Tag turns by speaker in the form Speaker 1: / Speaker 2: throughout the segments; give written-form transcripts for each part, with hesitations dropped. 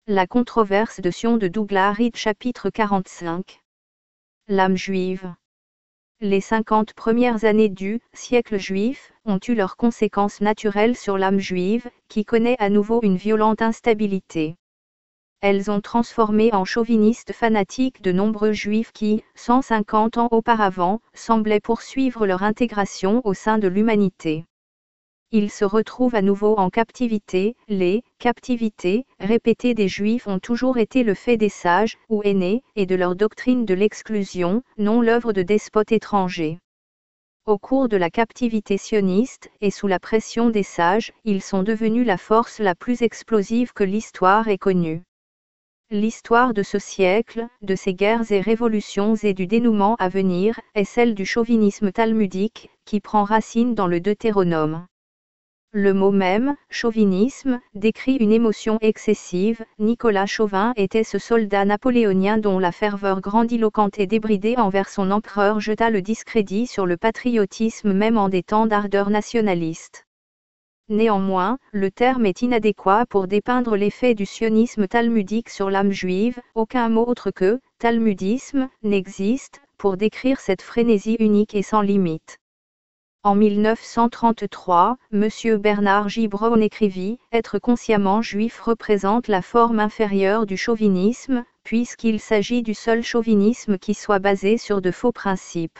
Speaker 1: La controverse de Sion de Douglas Reed chapitre 45. L'âme juive. Les 50 premières années du siècle juif ont eu leurs conséquences naturelles sur l'âme juive, qui connaît à nouveau une violente instabilité. Elles ont transformé en chauvinistes fanatiques de nombreux juifs qui, 150 ans auparavant, semblaient poursuivre leur intégration au sein de l'humanité. Ils se retrouvent à nouveau en captivité. Les captivités répétées des Juifs ont toujours été le fait des sages ou aînés et de leur doctrine de l'exclusion, non l'œuvre de despotes étrangers. Au cours de la captivité sioniste et sous la pression des sages, ils sont devenus la force la plus explosive que l'histoire ait connue. L'histoire de ce siècle, de ses guerres et révolutions et du dénouement à venir, est celle du chauvinisme talmudique, qui prend racine dans le Deutéronome. Le mot même, chauvinisme, décrit une émotion excessive. Nicolas Chauvin était ce soldat napoléonien dont la ferveur grandiloquente et débridée envers son empereur jeta le discrédit sur le patriotisme même en des temps d'ardeur nationaliste. Néanmoins, le terme est inadéquat pour dépeindre l'effet du sionisme talmudique sur l'âme juive. Aucun mot autre que « talmudisme » n'existe pour décrire cette frénésie unique et sans limite. En 1933, M. Bernard J. Brown écrivit « Être consciemment juif représente la forme inférieure du chauvinisme, puisqu'il s'agit du seul chauvinisme qui soit basé sur de faux principes. »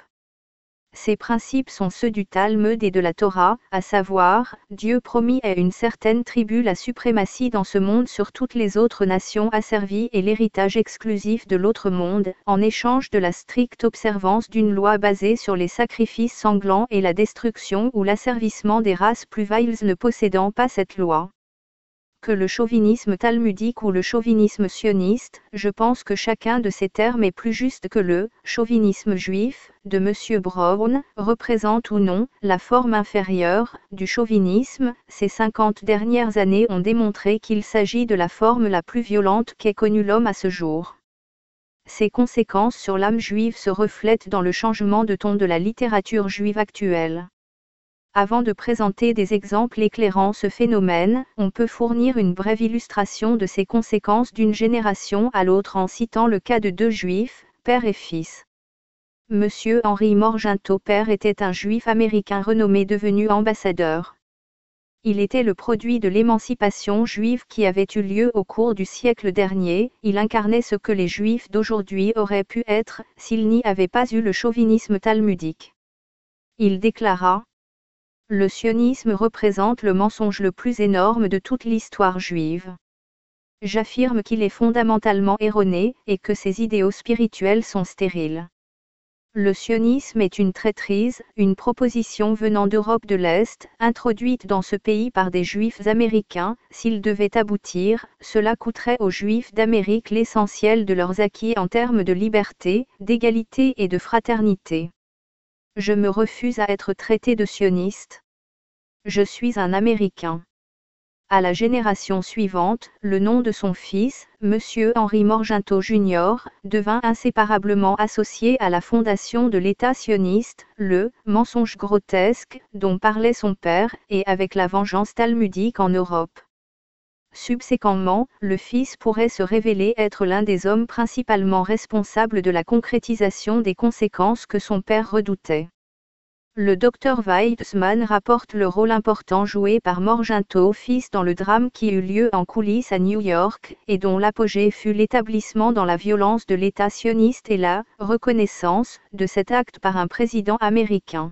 Speaker 1: Ces principes sont ceux du Talmud et de la Torah, à savoir, Dieu promit à une certaine tribu la suprématie dans ce monde sur toutes les autres nations asservies et l'héritage exclusif de l'autre monde, en échange de la stricte observance d'une loi basée sur les sacrifices sanglants et la destruction ou l'asservissement des races plus viles ne possédant pas cette loi. Que le chauvinisme talmudique ou le chauvinisme sioniste, je pense que chacun de ces termes est plus juste que le chauvinisme juif, de M. Brown, représente ou non la forme inférieure du chauvinisme. Ces 50 dernières années ont démontré qu'il s'agit de la forme la plus violente qu'ait connue l'homme à ce jour. Ses conséquences sur l'âme juive se reflètent dans le changement de ton de la littérature juive actuelle. Avant de présenter des exemples éclairant ce phénomène, on peut fournir une brève illustration de ces conséquences d'une génération à l'autre en citant le cas de deux juifs, père et fils. Monsieur Henry Morgenthau père était un juif américain renommé devenu ambassadeur. Il était le produit de l'émancipation juive qui avait eu lieu au cours du siècle dernier. Il incarnait ce que les juifs d'aujourd'hui auraient pu être, s'ils n'y avaient pas eu le chauvinisme talmudique. Il déclara: le sionisme représente le mensonge le plus énorme de toute l'histoire juive. J'affirme qu'il est fondamentalement erroné et que ses idéaux spirituels sont stériles. Le sionisme est une traîtrise, une proposition venant d'Europe de l'Est, introduite dans ce pays par des juifs américains. S'il devait aboutir, cela coûterait aux juifs d'Amérique l'essentiel de leurs acquis en termes de liberté, d'égalité et de fraternité. Je me refuse à être traité de sioniste. Je suis un Américain. À la génération suivante, le nom de son fils, M. Henry Morgenthau Jr., devint inséparablement associé à la fondation de l'État sioniste, le « mensonge grotesque » dont parlait son père, et avec la vengeance talmudique en Europe. Subséquemment, le fils pourrait se révéler être l'un des hommes principalement responsables de la concrétisation des conséquences que son père redoutait. Le Dr Weizmann rapporte le rôle important joué par Morgenthau fils dans le drame qui eut lieu en coulisses à New York, et dont l'apogée fut l'établissement dans la violence de l'État sioniste et la reconnaissance de cet acte par un président américain.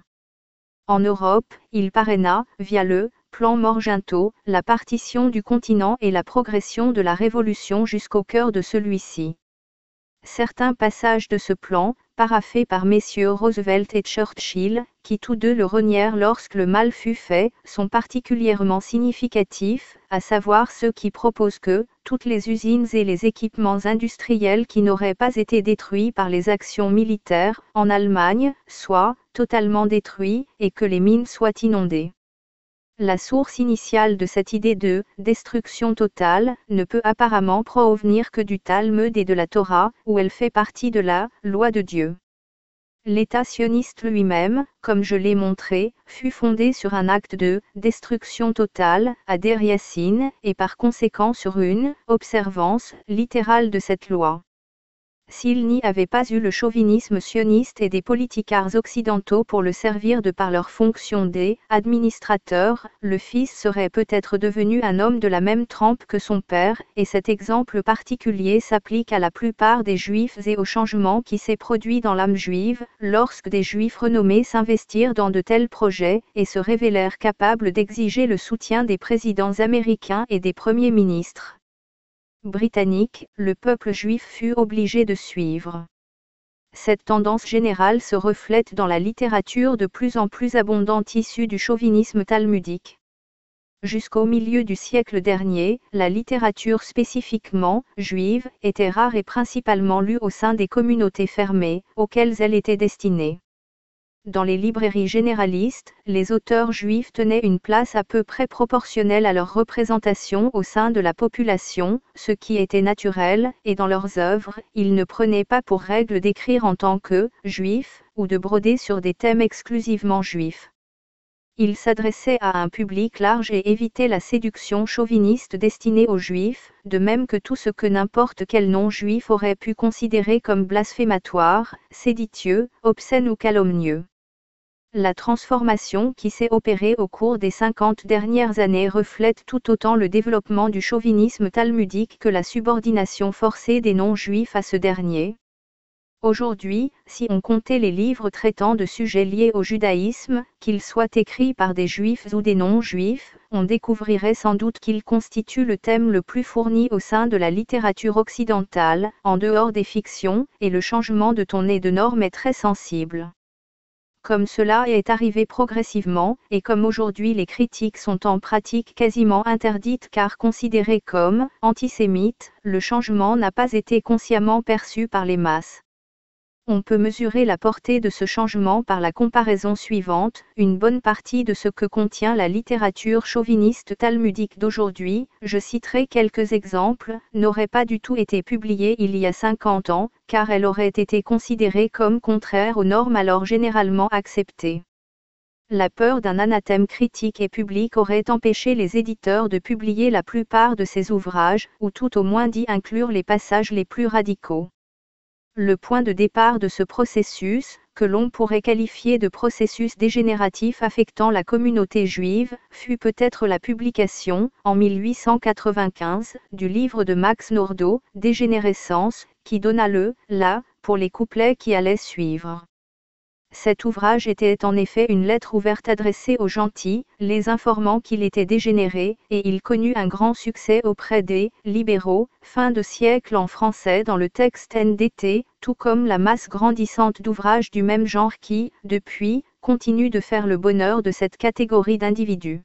Speaker 1: En Europe, il parraina, via le plan Morgenthau, la partition du continent et la progression de la Révolution jusqu'au cœur de celui-ci. Certains passages de ce plan, paraphés par messieurs Roosevelt et Churchill, qui tous deux le renièrent lorsque le mal fut fait, sont particulièrement significatifs, à savoir ceux qui proposent que toutes les usines et les équipements industriels qui n'auraient pas été détruits par les actions militaires en Allemagne soient totalement détruits et que les mines soient inondées. La source initiale de cette idée de destruction totale ne peut apparemment provenir que du Talmud et de la Torah, où elle fait partie de la loi de Dieu. L'État sioniste lui-même, comme je l'ai montré, fut fondé sur un acte de destruction totale, à Deir Yassin, et par conséquent sur une observance littérale de cette loi. S'il n'y avait pas eu le chauvinisme sioniste et des politicards occidentaux pour le servir de par leur fonction d'administrateur, le fils serait peut-être devenu un homme de la même trempe que son père, et cet exemple particulier s'applique à la plupart des juifs et au changement qui s'est produit dans l'âme juive, lorsque des juifs renommés s'investirent dans de tels projets, et se révélèrent capables d'exiger le soutien des présidents américains et des premiers ministres britannique, le peuple juif fut obligé de suivre. Cette tendance générale se reflète dans la littérature de plus en plus abondante issue du chauvinisme talmudique. Jusqu'au milieu du siècle dernier, la littérature spécifiquement juive était rare et principalement lue au sein des communautés fermées, auxquelles elle était destinée. Dans les librairies généralistes, les auteurs juifs tenaient une place à peu près proportionnelle à leur représentation au sein de la population, ce qui était naturel, et dans leurs œuvres, ils ne prenaient pas pour règle d'écrire en tant que juifs, ou de broder sur des thèmes exclusivement juifs. Ils s'adressaient à un public large et évitaient la séduction chauviniste destinée aux juifs, de même que tout ce que n'importe quel non-juif aurait pu considérer comme blasphématoire, séditieux, obscène ou calomnieux. La transformation qui s'est opérée au cours des 50 dernières années reflète tout autant le développement du chauvinisme talmudique que la subordination forcée des non-juifs à ce dernier. Aujourd'hui, si on comptait les livres traitant de sujets liés au judaïsme, qu'ils soient écrits par des juifs ou des non-juifs, on découvrirait sans doute qu'ils constituent le thème le plus fourni au sein de la littérature occidentale, en dehors des fictions, et le changement de ton et de normes est très sensible. Comme cela est arrivé progressivement, et comme aujourd'hui les critiques sont en pratique quasiment interdites car considérées comme antisémites, le changement n'a pas été consciemment perçu par les masses. On peut mesurer la portée de ce changement par la comparaison suivante, une bonne partie de ce que contient la littérature chauviniste talmudique d'aujourd'hui, je citerai quelques exemples, n'aurait pas du tout été publiée il y a 50 ans, car elle aurait été considérée comme contraire aux normes alors généralement acceptées. La peur d'un anathème critique et public aurait empêché les éditeurs de publier la plupart de ces ouvrages, ou tout au moins d'y inclure les passages les plus radicaux. Le point de départ de ce processus, que l'on pourrait qualifier de processus dégénératif affectant la communauté juive, fut peut-être la publication, en 1895, du livre de Max Nordau, Dégénérescence, qui donna pour les couplets qui allaient suivre. Cet ouvrage était en effet une lettre ouverte adressée aux gentils, les informant qu'il était dégénéré, et il connut un grand succès auprès des libéraux, fin de siècle en français dans le texte NDT, tout comme la masse grandissante d'ouvrages du même genre qui, depuis, continuent de faire le bonheur de cette catégorie d'individus.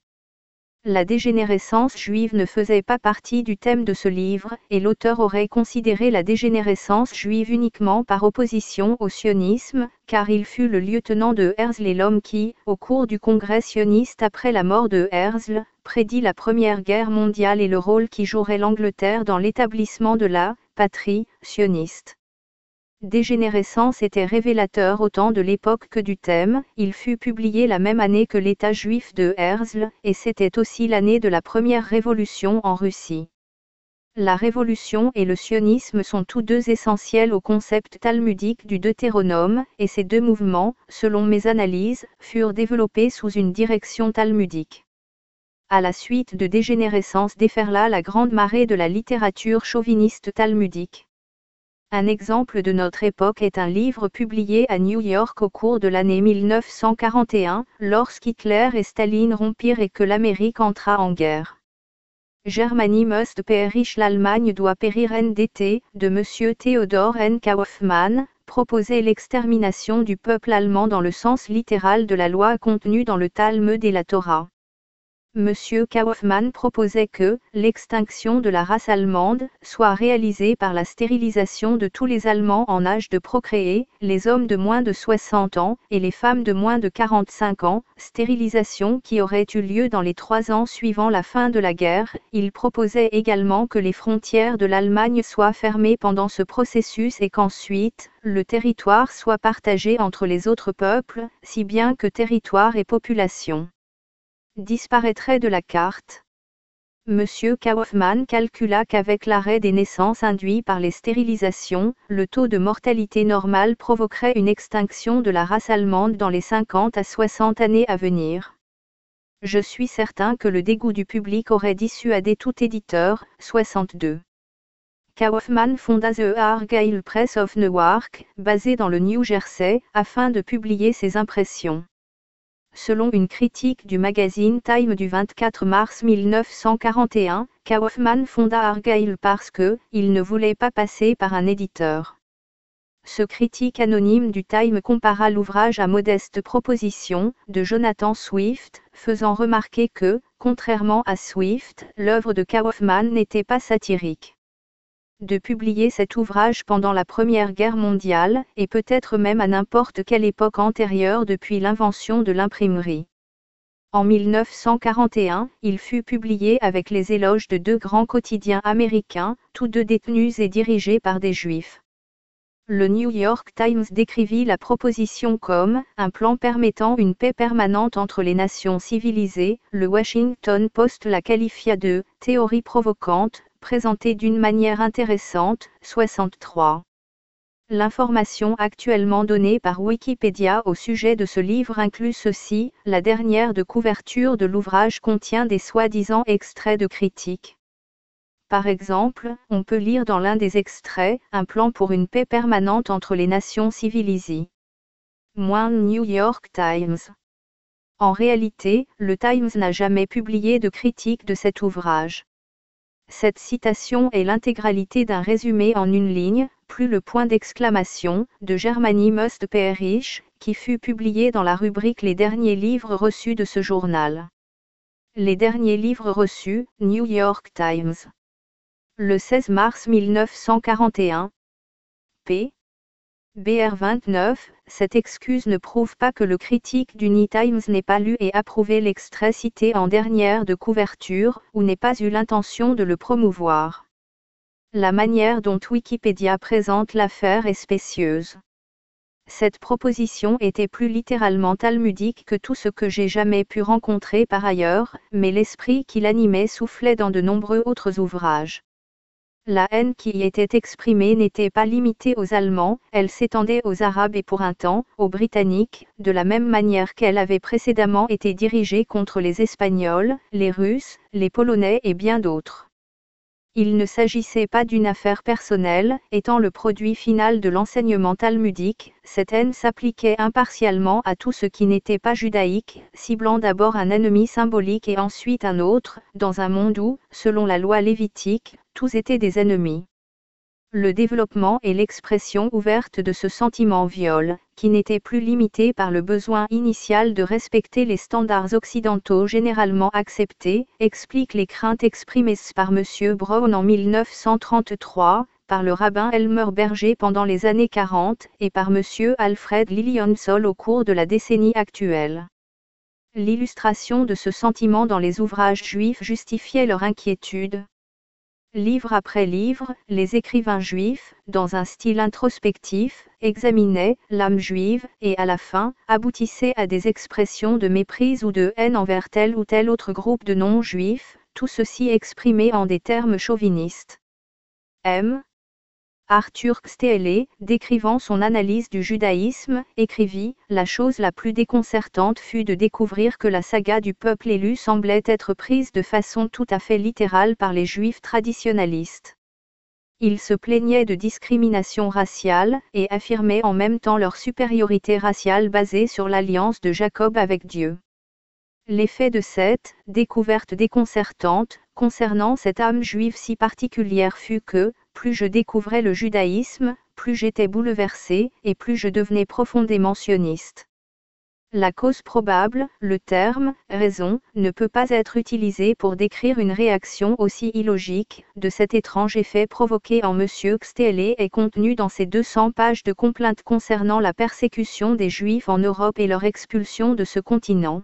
Speaker 1: La dégénérescence juive ne faisait pas partie du thème de ce livre, et l'auteur aurait considéré la dégénérescence juive uniquement par opposition au sionisme, car il fut le lieutenant de Herzl et l'homme qui, au cours du congrès sioniste après la mort de Herzl, prédit la Première Guerre mondiale et le rôle qu'y jouerait l'Angleterre dans l'établissement de la patrie sioniste. Dégénérescence était révélateur autant de l'époque que du thème, il fut publié la même année que l'État juif de Herzl, et c'était aussi l'année de la première révolution en Russie. La révolution et le sionisme sont tous deux essentiels au concept talmudique du Deutéronome, et ces deux mouvements, selon mes analyses, furent développés sous une direction talmudique. À la suite de Dégénérescence déferla la grande marée de la littérature chauviniste talmudique. Un exemple de notre époque est un livre publié à New York au cours de l'année 1941, lorsqu'Hitler et Staline rompirent et que l'Amérique entra en guerre. Germany must perish, l'Allemagne doit périr NDT, de M. Theodor N. Kaufmann, proposait l'extermination du peuple allemand dans le sens littéral de la loi contenue dans le Talmud et la Torah. M. Kaufmann proposait que l'extinction de la race allemande soit réalisée par la stérilisation de tous les Allemands en âge de procréer, les hommes de moins de 60 ans et les femmes de moins de 45 ans, stérilisation qui aurait eu lieu dans les 3 ans suivant la fin de la guerre. Il proposait également que les frontières de l'Allemagne soient fermées pendant ce processus et qu'ensuite, le territoire soit partagé entre les autres peuples, si bien que territoire et population disparaîtrait de la carte. M. Kaufmann calcula qu'avec l'arrêt des naissances induit par les stérilisations, le taux de mortalité normal provoquerait une extinction de la race allemande dans les 50 à 60 années à venir. Je suis certain que le dégoût du public aurait dissuadé tout éditeur. 62. Kaufmann fonda The Argyle Press of Newark, basée dans le New Jersey, afin de publier ses impressions. Selon une critique du magazine Time du 24 mars 1941, Kaufmann fonda Argyle parce que, il ne voulait pas passer par un éditeur. Ce critique anonyme du Time compara l'ouvrage à Modeste Proposition, de Jonathan Swift, faisant remarquer que, contrairement à Swift, l'œuvre de Kaufmann n'était pas satirique. De publier cet ouvrage pendant la Première Guerre mondiale, et peut-être même à n'importe quelle époque antérieure depuis l'invention de l'imprimerie. En 1941, il fut publié avec les éloges de 2 grands quotidiens américains, tous 2 détenus et dirigés par des Juifs. Le New York Times décrivit la proposition comme « un plan permettant une paix permanente entre les nations civilisées », le Washington Post la qualifia de « théorie provocante », présentée d'une manière intéressante. 63. L'information actuellement donnée par Wikipédia au sujet de ce livre inclut ceci: la dernière de couverture de l'ouvrage contient des soi-disant extraits de critiques. Par exemple, on peut lire dans l'un des extraits « Un plan pour une paix permanente entre les nations civilisées ». New York Times. En réalité, le Times n'a jamais publié de critique de cet ouvrage. Cette citation est l'intégralité d'un résumé en une ligne, plus le point d'exclamation, de Germany Must Perish, qui fut publié dans la rubrique Les derniers livres reçus de ce journal. Les derniers livres reçus, New York Times. Le 16 mars 1941. P. Br 29, cette excuse ne prouve pas que le critique du New Times n'ait pas lu et approuvé l'extrait cité en dernière de couverture, ou n'ait pas eu l'intention de le promouvoir. La manière dont Wikipédia présente l'affaire est spécieuse. Cette proposition était plus littéralement talmudique que tout ce que j'ai jamais pu rencontrer par ailleurs, mais l'esprit qui l'animait soufflait dans de nombreux autres ouvrages. La haine qui y était exprimée n'était pas limitée aux Allemands, elle s'étendait aux Arabes et pour un temps, aux Britanniques, de la même manière qu'elle avait précédemment été dirigée contre les Espagnols, les Russes, les Polonais et bien d'autres. Il ne s'agissait pas d'une affaire personnelle, étant le produit final de l'enseignement talmudique, cette haine s'appliquait impartialement à tout ce qui n'était pas judaïque, ciblant d'abord un ennemi symbolique et ensuite un autre, dans un monde où, selon la loi lévitique, tous étaient des ennemis. Le développement et l'expression ouverte de ce sentiment viol, qui n'était plus limité par le besoin initial de respecter les standards occidentaux généralement acceptés, explique les craintes exprimées par M. Brown en 1933, par le rabbin Elmer Berger pendant les années 40 et par M. Alfred Lilienthal au cours de la décennie actuelle. L'illustration de ce sentiment dans les ouvrages juifs justifiait leur inquiétude. Livre après livre, les écrivains juifs, dans un style introspectif, examinaient l'âme juive et à la fin, aboutissaient à des expressions de mépris ou de haine envers tel ou tel autre groupe de non-juifs, tout ceci exprimé en des termes chauvinistes. M. Arthur Steele, décrivant son analyse du judaïsme, écrivit « La chose la plus déconcertante fut de découvrir que la saga du peuple élu semblait être prise de façon tout à fait littérale par les juifs traditionalistes. Ils se plaignaient de discrimination raciale, et affirmaient en même temps leur supériorité raciale basée sur l'alliance de Jacob avec Dieu. L'effet de cette découverte déconcertante, concernant cette âme juive si particulière fut que, plus je découvrais le judaïsme, plus j'étais bouleversé, et plus je devenais profondément sioniste. La cause probable, le terme « raison » ne peut pas être utilisé pour décrire une réaction aussi illogique, de cet étrange effet provoqué en M. Xtele est contenu dans ces 200 pages de complaintes concernant la persécution des Juifs en Europe et leur expulsion de ce continent.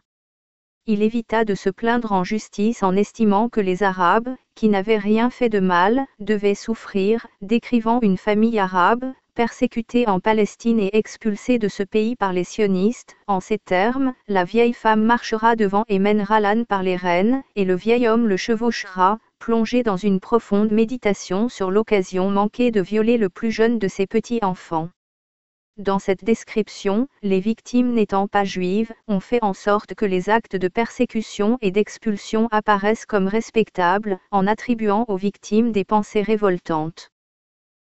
Speaker 1: Il évita de se plaindre en justice en estimant que les Arabes, qui n'avaient rien fait de mal, devaient souffrir, décrivant une famille arabe, persécutée en Palestine et expulsée de ce pays par les sionistes, en ces termes, la vieille femme marchera devant et mènera l'âne par les rênes, et le vieil homme le chevauchera, plongé dans une profonde méditation sur l'occasion manquée de violer le plus jeune de ses petits-enfants. Dans cette description, les victimes n'étant pas juives, on fait en sorte que les actes de persécution et d'expulsion apparaissent comme respectables, en attribuant aux victimes des pensées révoltantes.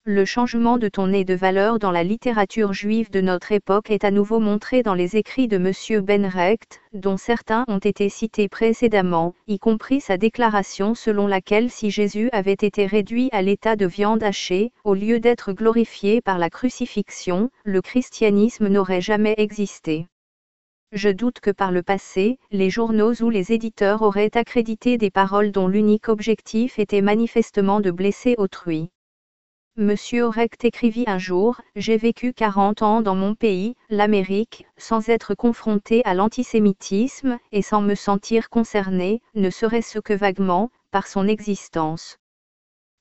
Speaker 1: Le changement de ton et de valeur dans la littérature juive de notre époque est à nouveau montré dans les écrits de M. Benrecht, dont certains ont été cités précédemment, y compris sa déclaration selon laquelle si Jésus avait été réduit à l'état de viande hachée, au lieu d'être glorifié par la crucifixion, le christianisme n'aurait jamais existé. Je doute que par le passé, les journaux ou les éditeurs auraient accrédité des paroles dont l'unique objectif était manifestement de blesser autrui. Monsieur Orecht écrivit un jour, « J'ai vécu 40 ans dans mon pays, l'Amérique, sans être confronté à l'antisémitisme, et sans me sentir concerné, ne serait-ce que vaguement, par son existence. »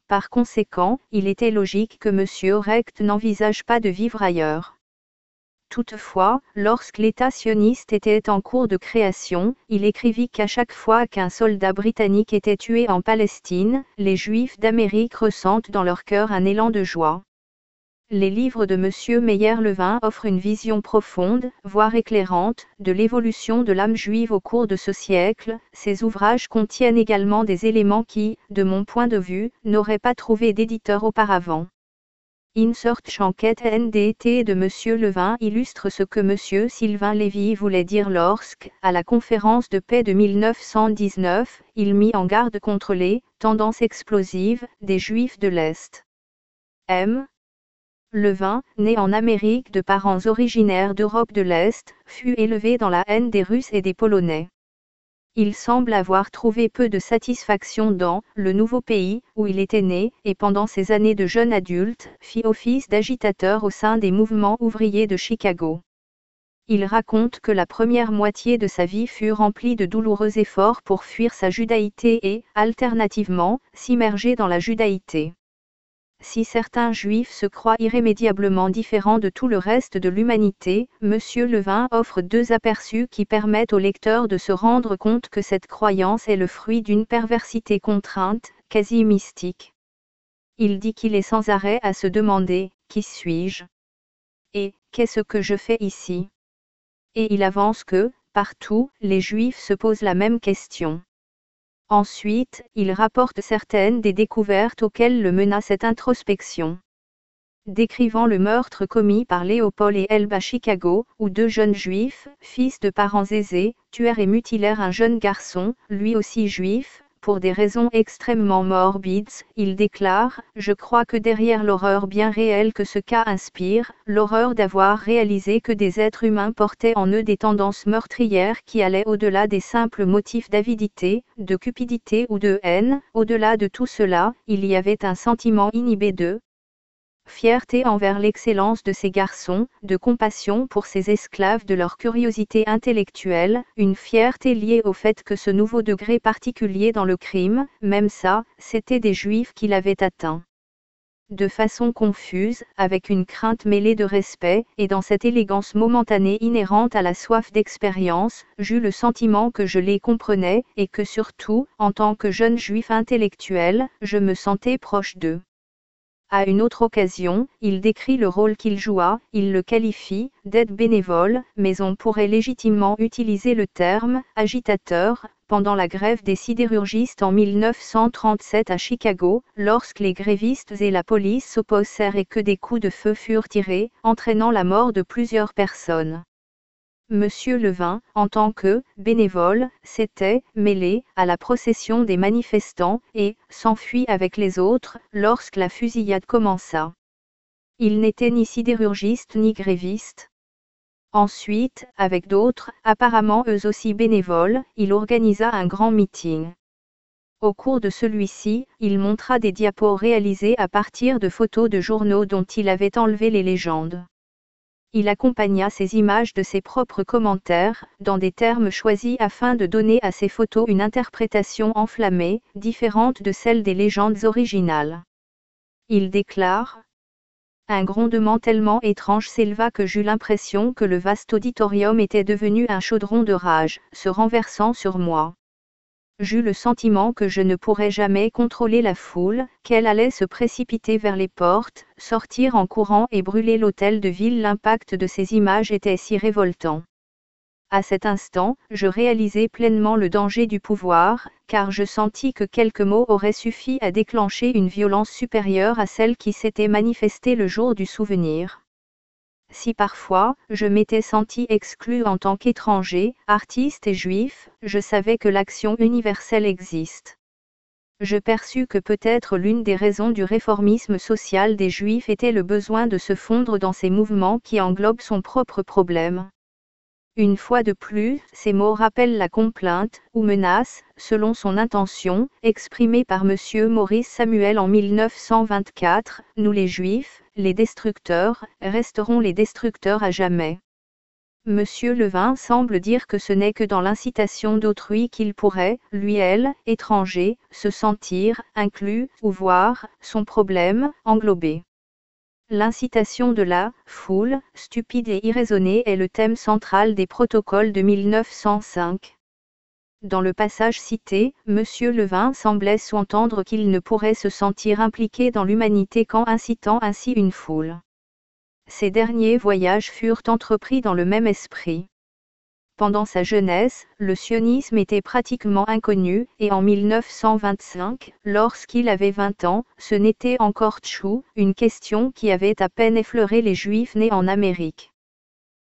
Speaker 1: Par conséquent, il était logique que Monsieur Orecht n'envisage pas de vivre ailleurs. Toutefois, lorsque l'État sioniste était en cours de création, il écrivit qu'à chaque fois qu'un soldat britannique était tué en Palestine, les Juifs d'Amérique ressentent dans leur cœur un élan de joie. Les livres de M. Meyer-Levin offrent une vision profonde, voire éclairante, de l'évolution de l'âme juive au cours de ce siècle. Ces ouvrages contiennent également des éléments qui, de mon point de vue, n'auraient pas trouvé d'éditeur auparavant. Insert enquête NDT de M. Levin illustre ce que M. Sylvain Lévy voulait dire lorsque, à la conférence de paix de 1919, il mit en garde contre les « tendances explosives » des Juifs de l'Est. M. Levin, né en Amérique de parents originaires d'Europe de l'Est, fut élevé dans la haine des Russes et des Polonais. Il semble avoir trouvé peu de satisfaction dans le nouveau pays où il était né, et pendant ses années de jeune adulte, fit office d'agitateur au sein des mouvements ouvriers de Chicago. Il raconte que la première moitié de sa vie fut remplie de douloureux efforts pour fuir sa judaïté et, alternativement, s'immerger dans la judaïté. Si certains juifs se croient irrémédiablement différents de tout le reste de l'humanité, M. Levin offre deux aperçus qui permettent au lecteur de se rendre compte que cette croyance est le fruit d'une perversité contrainte, quasi mystique. Il dit qu'il est sans arrêt à se demander « Qui suis-je ? Et qu'est-ce que je fais ici ?» Et il avance que, partout, les Juifs se posent la même question. Ensuite, il rapporte certaines des découvertes auxquelles le mena cette introspection. Décrivant le meurtre commis par Léopold et Elbe à Chicago, où deux jeunes juifs, fils de parents aisés, tuèrent et mutilèrent un jeune garçon, lui aussi juif, pour des raisons extrêmement morbides, il déclare « Je crois que derrière l'horreur bien réelle que ce cas inspire, l'horreur d'avoir réalisé que des êtres humains portaient en eux des tendances meurtrières qui allaient au-delà des simples motifs d'avidité, de cupidité ou de haine, au-delà de tout cela, il y avait un sentiment inhibé de fierté envers l'excellence de ces garçons, de compassion pour ces esclaves de leur curiosité intellectuelle, une fierté liée au fait que ce nouveau degré particulier dans le crime, même ça, c'était des Juifs qui l'avaient atteint. De façon confuse, avec une crainte mêlée de respect, et dans cette élégance momentanée inhérente à la soif d'expérience, j'eus le sentiment que je les comprenais, et que surtout, en tant que jeune Juif intellectuel, je me sentais proche d'eux. À une autre occasion, il décrit le rôle qu'il joua, il le qualifie d'aide bénévole, mais on pourrait légitimement utiliser le terme agitateur, pendant la grève des sidérurgistes en 1937 à Chicago, lorsque les grévistes et la police s'opposèrent et que des coups de feu furent tirés, entraînant la mort de plusieurs personnes. Monsieur Levin, en tant que bénévole, s'était mêlé à la procession des manifestants et s'enfuit avec les autres lorsque la fusillade commença. Il n'était ni sidérurgiste ni gréviste. Ensuite, avec d'autres, apparemment eux aussi bénévoles, il organisa un grand meeting. Au cours de celui-ci, il montra des diapos réalisés à partir de photos de journaux dont il avait enlevé les légendes. Il accompagna ces images de ses propres commentaires, dans des termes choisis afin de donner à ces photos une interprétation enflammée, différente de celle des légendes originales. Il déclare : un grondement tellement étrange s'éleva que j'eus l'impression que le vaste auditorium était devenu un chaudron de rage, se renversant sur moi. J'eus le sentiment que je ne pourrais jamais contrôler la foule, qu'elle allait se précipiter vers les portes, sortir en courant et brûler l'hôtel de ville. L'impact de ces images était si révoltant. À cet instant, je réalisai pleinement le danger du pouvoir, car je sentis que quelques mots auraient suffi à déclencher une violence supérieure à celle qui s'était manifestée le jour du souvenir. Si parfois, je m'étais senti exclu en tant qu'étranger, artiste et juif, je savais que l'action universelle existe. Je perçus que peut-être l'une des raisons du réformisme social des Juifs était le besoin de se fondre dans ces mouvements qui englobent son propre problème. Une fois de plus, ces mots rappellent la complainte, ou menace, selon son intention, exprimée par M. Maurice Samuel en 1924, « Nous les Juifs, les destructeurs, resterons les destructeurs à jamais ». M. Levin semble dire que ce n'est que dans l'incitation d'autrui qu'il pourrait, lui elle, étranger, se sentir, inclus, ou voir, son problème, englobé. L'incitation de la foule, stupide et irraisonnée, est le thème central des protocoles de 1905. Dans le passage cité, M. Levin semblait sous-entendre qu'il ne pourrait se sentir impliqué dans l'humanité qu'en incitant ainsi une foule. Ces derniers voyages furent entrepris dans le même esprit. Pendant sa jeunesse, le sionisme était pratiquement inconnu, et en 1925, lorsqu'il avait 20 ans, ce n'était encore tchou, une question qui avait à peine effleuré les Juifs nés en Amérique.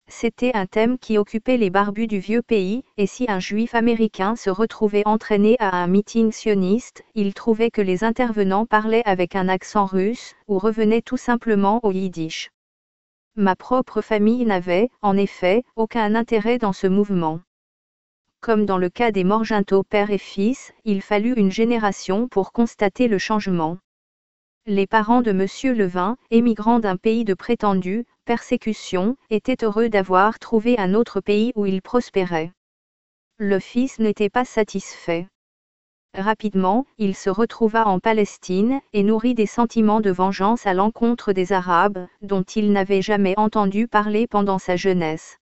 Speaker 1: C'était un thème qui occupait les barbus du vieux pays, et si un Juif américain se retrouvait entraîné à un meeting sioniste, il trouvait que les intervenants parlaient avec un accent russe, ou revenaient tout simplement au yiddish. Ma propre famille n'avait, en effet, aucun intérêt dans ce mouvement. Comme dans le cas des Morgenthau père et fils, il fallut une génération pour constater le changement. Les parents de M. Levin, émigrants d'un pays de prétendue persécution, étaient heureux d'avoir trouvé un autre pays où ils prospéraient. Le fils n'était pas satisfait. Rapidement, il se retrouva en Palestine, et nourrit des sentiments de vengeance à l'encontre des Arabes, dont il n'avait jamais entendu parler pendant sa jeunesse.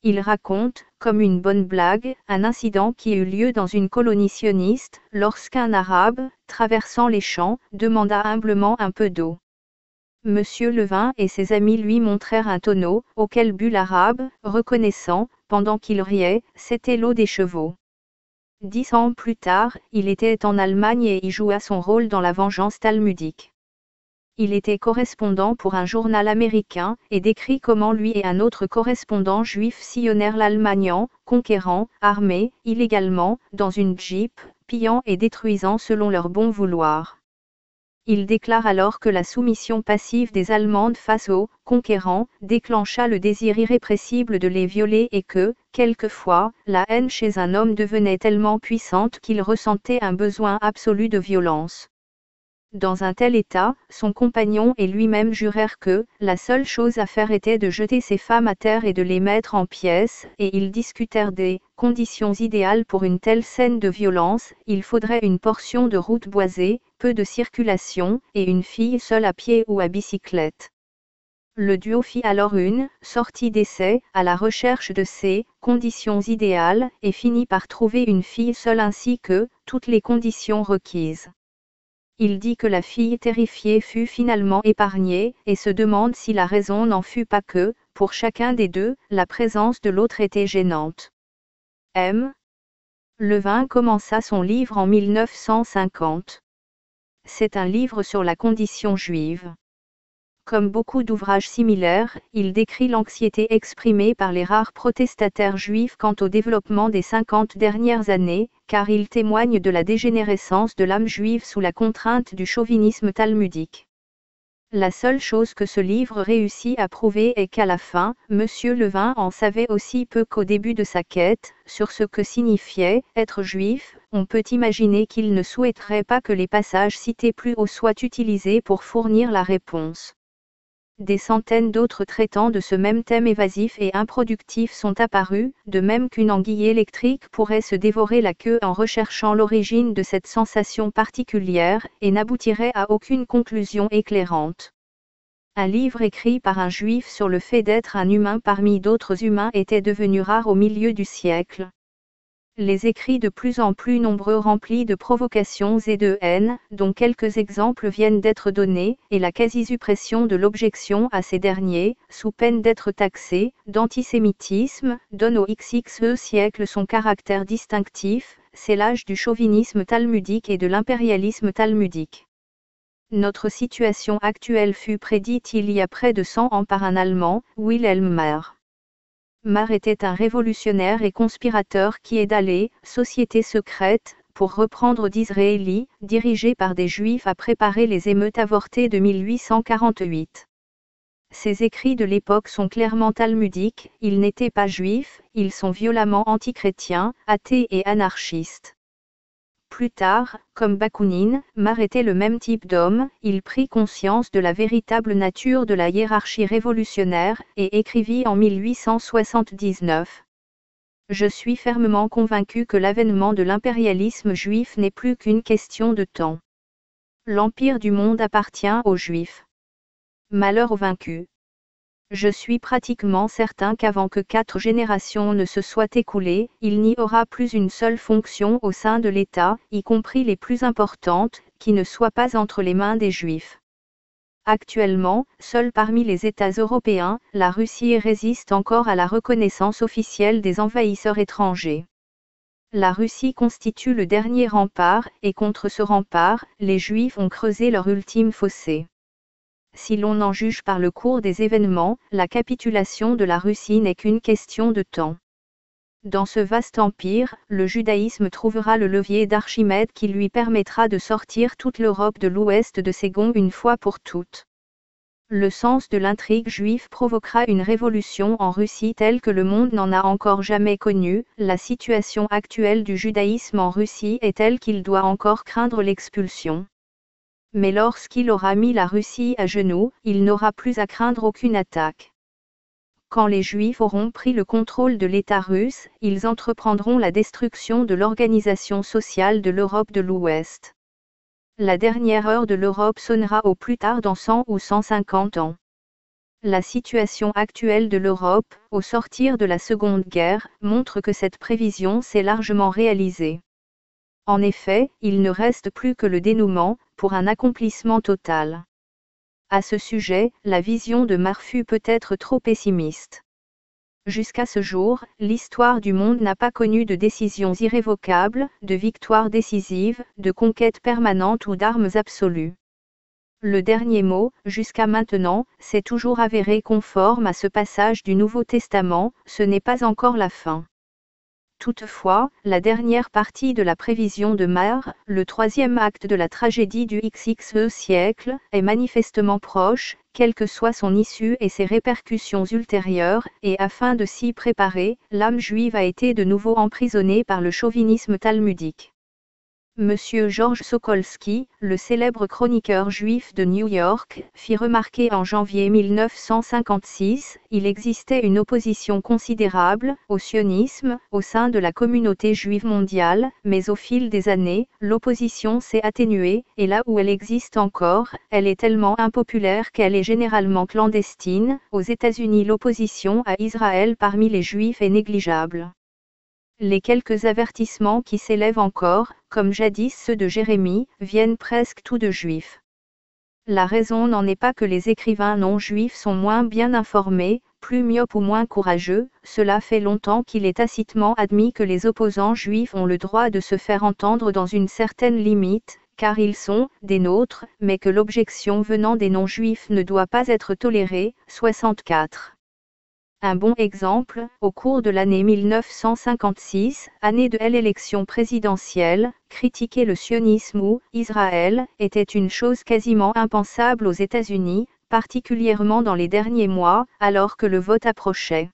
Speaker 1: Il raconte, comme une bonne blague, un incident qui eut lieu dans une colonie sioniste, lorsqu'un Arabe, traversant les champs, demanda humblement un peu d'eau. M. Levin et ses amis lui montrèrent un tonneau, auquel but l'Arabe, reconnaissant, pendant qu'il riait, c'était l'eau des chevaux. 10 ans plus tard, il était en Allemagne et y joua son rôle dans la vengeance talmudique. Il était correspondant pour un journal américain, et décrit comment lui et un autre correspondant juif sillonnèrent l'Allemagne en conquérant, armés, illégalement, dans une Jeep, pillant et détruisant selon leur bon vouloir. Il déclare alors que la soumission passive des Allemandes face aux conquérants déclencha le désir irrépressible de les violer et que, quelquefois, la haine chez un homme devenait tellement puissante qu'il ressentait un besoin absolu de violence. Dans un tel état, son compagnon et lui-même jurèrent que la seule chose à faire était de jeter ces femmes à terre et de les mettre en pièces, et ils discutèrent des conditions idéales pour une telle scène de violence. Il faudrait une portion de route boisée, peu de circulation, et une fille seule à pied ou à bicyclette. Le duo fit alors une sortie d'essai, à la recherche de ces conditions idéales, et finit par trouver une fille seule ainsi que toutes les conditions requises. Il dit que la fille terrifiée fut finalement épargnée, et se demande si la raison n'en fut pas que, pour chacun des deux, la présence de l'autre était gênante. M. Levin commença son livre en 1950. C'est un livre sur la condition juive. Comme beaucoup d'ouvrages similaires, il décrit l'anxiété exprimée par les rares protestataires juifs quant au développement des 50 dernières années, car il témoigne de la dégénérescence de l'âme juive sous la contrainte du chauvinisme talmudique. La seule chose que ce livre réussit à prouver est qu'à la fin, M. Levin en savait aussi peu qu'au début de sa quête, sur ce que signifiait être juif. On peut imaginer qu'il ne souhaiterait pas que les passages cités plus haut soient utilisés pour fournir la réponse. Des centaines d'autres traitant de ce même thème évasif et improductif sont apparus, de même qu'une anguille électrique pourrait se dévorer la queue en recherchant l'origine de cette sensation particulière, et n'aboutirait à aucune conclusion éclairante. Un livre écrit par un juif sur le fait d'être un humain parmi d'autres humains était devenu rare au milieu du siècle. Les écrits de plus en plus nombreux remplis de provocations et de haine, dont quelques exemples viennent d'être donnés, et la quasi-suppression de l'objection à ces derniers, sous peine d'être taxés d'antisémitisme, donne au XXe siècle son caractère distinctif, c'est l'âge du chauvinisme talmudique et de l'impérialisme talmudique. Notre situation actuelle fut prédite il y a près de 100 ans par un Allemand, Wilhelm Marr. Marr était un révolutionnaire et conspirateur qui est d'aller, société secrète, pour reprendre d'Israéli, dirigé par des Juifs à préparer les émeutes avortées de 1848. Ces écrits de l'époque sont clairement talmudiques, ils n'étaient pas juifs, ils sont violemment antichrétiens, athées et anarchistes. Plus tard, comme Bakounine, Marr était le même type d'homme, il prit conscience de la véritable nature de la hiérarchie révolutionnaire, et écrivit en 1879. Je suis fermement convaincu que l'avènement de l'impérialisme juif n'est plus qu'une question de temps. L'empire du monde appartient aux Juifs. Malheur aux vaincus. Je suis pratiquement certain qu'avant que 4 générations ne se soient écoulées, il n'y aura plus une seule fonction au sein de l'État, y compris les plus importantes, qui ne soit pas entre les mains des Juifs. Actuellement, seul parmi les États européens, la Russie résiste encore à la reconnaissance officielle des envahisseurs étrangers. La Russie constitue le dernier rempart, et contre ce rempart, les Juifs ont creusé leur ultime fossé. Si l'on en juge par le cours des événements, la capitulation de la Russie n'est qu'une question de temps. Dans ce vaste empire, le judaïsme trouvera le levier d'Archimède qui lui permettra de sortir toute l'Europe de l'Ouest de ses gonds une fois pour toutes. Le sens de l'intrigue juive provoquera une révolution en Russie telle que le monde n'en a encore jamais connue. La situation actuelle du judaïsme en Russie est telle qu'il doit encore craindre l'expulsion. Mais lorsqu'il aura mis la Russie à genoux, il n'aura plus à craindre aucune attaque. Quand les Juifs auront pris le contrôle de l'État russe, ils entreprendront la destruction de l'organisation sociale de l'Europe de l'Ouest. La dernière heure de l'Europe sonnera au plus tard dans 100 ou 150 ans. La situation actuelle de l'Europe, au sortir de la Seconde Guerre, montre que cette prévision s'est largement réalisée. En effet, il ne reste plus que le dénouement, pour un accomplissement total. À ce sujet, la vision de Marr fut peut-être trop pessimiste. Jusqu'à ce jour, l'histoire du monde n'a pas connu de décisions irrévocables, de victoires décisives, de conquêtes permanentes ou d'armes absolues. Le dernier mot, jusqu'à maintenant, s'est toujours avéré conforme à ce passage du Nouveau Testament, ce n'est pas encore la fin. Toutefois, la dernière partie de la prévision de Marr, le 3e acte de la tragédie du XXe siècle, est manifestement proche, quelle que soit son issue et ses répercussions ultérieures, et afin de s'y préparer, l'âme juive a été de nouveau emprisonnée par le chauvinisme talmudique. Monsieur George Sokolsky, le célèbre chroniqueur juif de New York, fit remarquer en janvier 1956, il existait une opposition considérable au sionisme au sein de la communauté juive mondiale, mais au fil des années, l'opposition s'est atténuée, et là où elle existe encore, elle est tellement impopulaire qu'elle est généralement clandestine. Aux États-Unis, l'opposition à Israël parmi les juifs est négligeable. Les quelques avertissements qui s'élèvent encore, comme jadis ceux de Jérémie, viennent presque tous de juifs. La raison n'en est pas que les écrivains non-juifs sont moins bien informés, plus myopes ou moins courageux, cela fait longtemps qu'il est tacitement admis que les opposants juifs ont le droit de se faire entendre dans une certaine limite, car ils sont des nôtres, mais que l'objection venant des non-juifs ne doit pas être tolérée. 64. Un bon exemple, au cours de l'année 1956, année de l'élection présidentielle, critiquer le sionisme ou Israël était une chose quasiment impensable aux États-Unis, particulièrement dans les derniers mois, alors que le vote approchait.